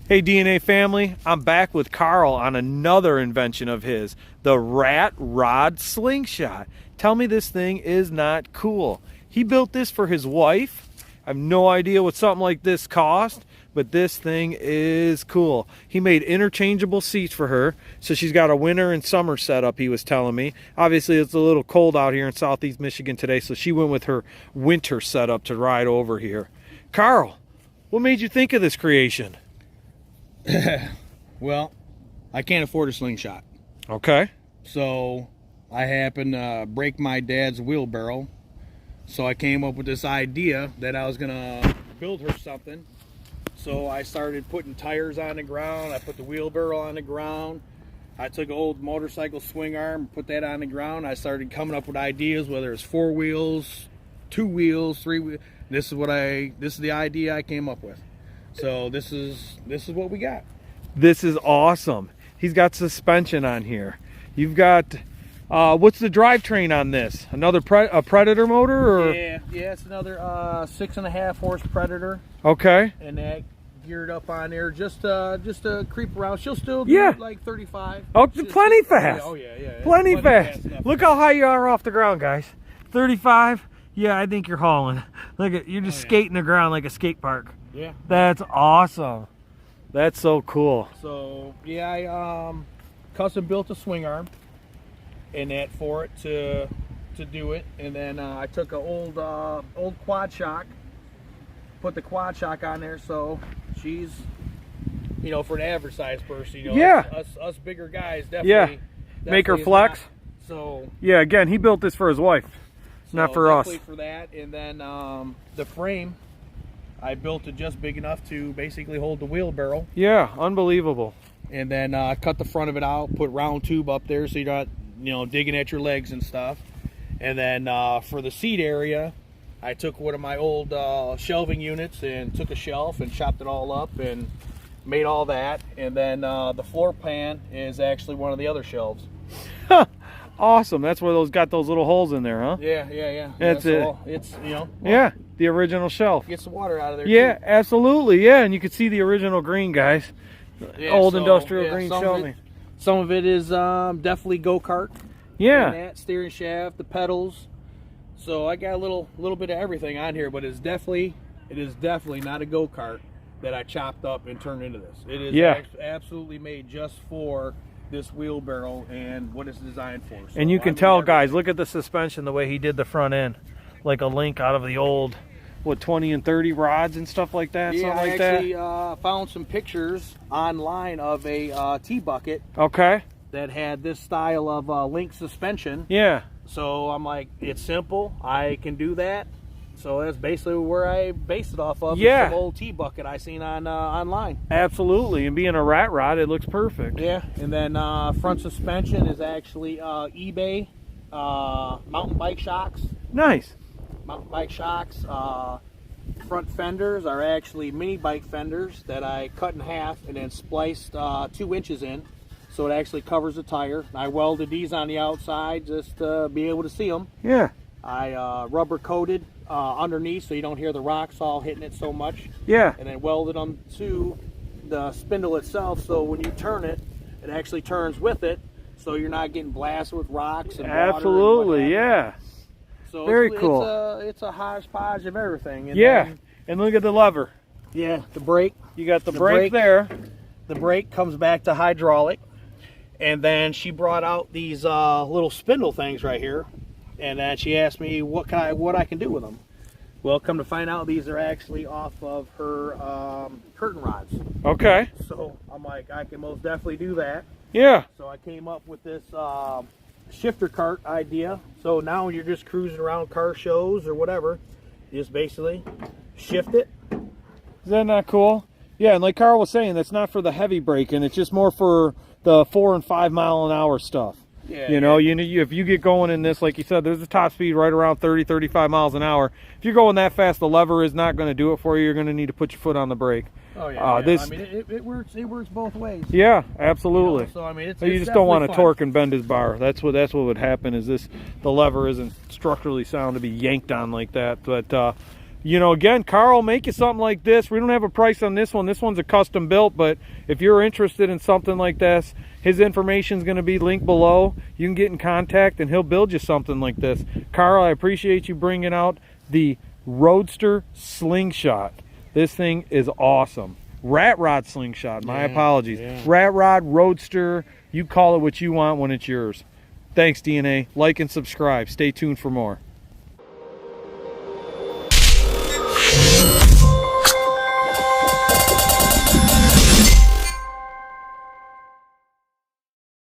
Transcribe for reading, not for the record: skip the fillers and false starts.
Hey DNA family, I'm back with Carl on another invention of his, the Rat Rod Slingshot. Tell me this thing is not cool. He built this for his wife. I have no idea what something like this cost, but this thing is cool. He made interchangeable seats for her, so she's got a winter and summer setup, he was telling me. Obviously it's a little cold out here in southeast Michigan today, so she went with her winter setup to ride over here. Carl, what made you think of this creation? Well, I can't afford a slingshot. Okay. So I happened to break my dad's wheelbarrow. So I came up with this idea that I was gonna build her something. So I started putting tires on the ground. I put the wheelbarrow on the ground. I took an old motorcycle swing arm, put that on the ground. I started coming up with ideas, whether it's 4 wheels, 2 wheels, 3 wheels. This is the idea I came up with. So this is what we got. This is awesome. He's got suspension on here. You've got what's the drivetrain on this? Another Predator motor, or? Yeah, it's another 6.5 horse Predator. Okay. And that geared up on there just to creep around. She'll still do like 35. Oh, plenty fast. Oh yeah. Plenty fast. Look how high you are off the ground, guys. 35. Yeah, I think you're hauling. Look at you're just skating the ground like a skate park. Yeah. That's awesome. That's so cool. So yeah, I custom built a swing arm and that for it to do it, and then I took an old quad shock, put the quad shock on there, so she's, you know, for an average size person, you know, us bigger guys definitely make her flex. So yeah, again, he built this for his wife, not for us. For that, and then the frame, I built it just big enough to basically hold the wheelbarrow. Yeah, unbelievable. And then cut the front of it out, put round tube up there so you're not, you know, digging at your legs and stuff. And then for the seat area, I took one of my old shelving units and took a shelf and chopped it all up and made all that. And then the floor pan is actually one of the other shelves. Awesome. That's where those got those little holes in there, huh? Yeah. That's it. It's, you know. Yeah, the original shelf. Gets the water out of there. Yeah, too. absolutely. Yeah, and you can see the original green, guys. Yeah, old industrial green shelving. Some of it is definitely go-kart. Yeah. That steering shaft, the pedals. So I got a little bit of everything on here, but it is definitely not a go-kart that I chopped up and turned into this. It is absolutely made just for this wheelbarrow and what it's designed for. So and you can tell, guys, look at the suspension, the way he did the front end, like a link out of the old, what, 20 and 30 rods and stuff like that. Yeah, something like I actually found some pictures online of a T-bucket. Okay. That had this style of link suspension. Yeah. So I'm like, it's simple. I can do that. So that's basically where I based it off of. Yeah. Some old T-bucket I seen on online. Absolutely, and being a rat rod, it looks perfect. Yeah, and then front suspension is actually eBay mountain bike shocks. Nice. Mountain bike shocks. Front fenders are actually mini bike fenders that I cut in half and then spliced 2 inches in. So it actually covers the tire. I welded these on the outside just to be able to see them. Yeah. I rubber coated underneath so you don't hear the rocks all hitting it so much. Yeah. And then welded them to the spindle itself, so when you turn it, it actually turns with it, so you're not getting blasted with rocks and water. Absolutely, yeah. So very cool. It's a hodgepodge of everything. And yeah. Then, and look at the lever. Yeah, the brake. You got the brake there. The brake comes back to hydraulic. And then she brought out these little spindle things right here, and then she asked me what I can do with them. Well, come to find out, these are actually off of her curtain rods. Okay. So I'm like, I can most definitely do that. Yeah. So I came up with this shifter cart idea. So now when you're just cruising around car shows or whatever, you just basically shift it. Is that not cool? Yeah, and like Carl was saying, that's not for the heavy braking. It's just more for the 4 and 5 mile an hour stuff. Yeah, you know, if you get going in this, like you said, there's a top speed right around 30-35 miles an hour. If you're going that fast, the lever is not going to do it for you. You're going to need to put your foot on the brake. Oh yeah, I mean it works both ways. Yeah, absolutely. You know, so I mean, you just don't want to torque and bend his bar. That's what would happen. Is the lever isn't structurally sound to be yanked on like that. But you know, again, Carl, make you something like this. We don't have a price on this one. This one's a custom built, but if you're interested in something like this, his information is going to be linked below. You can get in contact and he'll build you something like this. Carl, I appreciate you bringing out the Roadster Slingshot. This thing is awesome. Rat Rod Slingshot, my apologies. Yeah. Rat Rod, Roadster, you call it what you want when it's yours. Thanks, DNA. Like and subscribe. Stay tuned for more.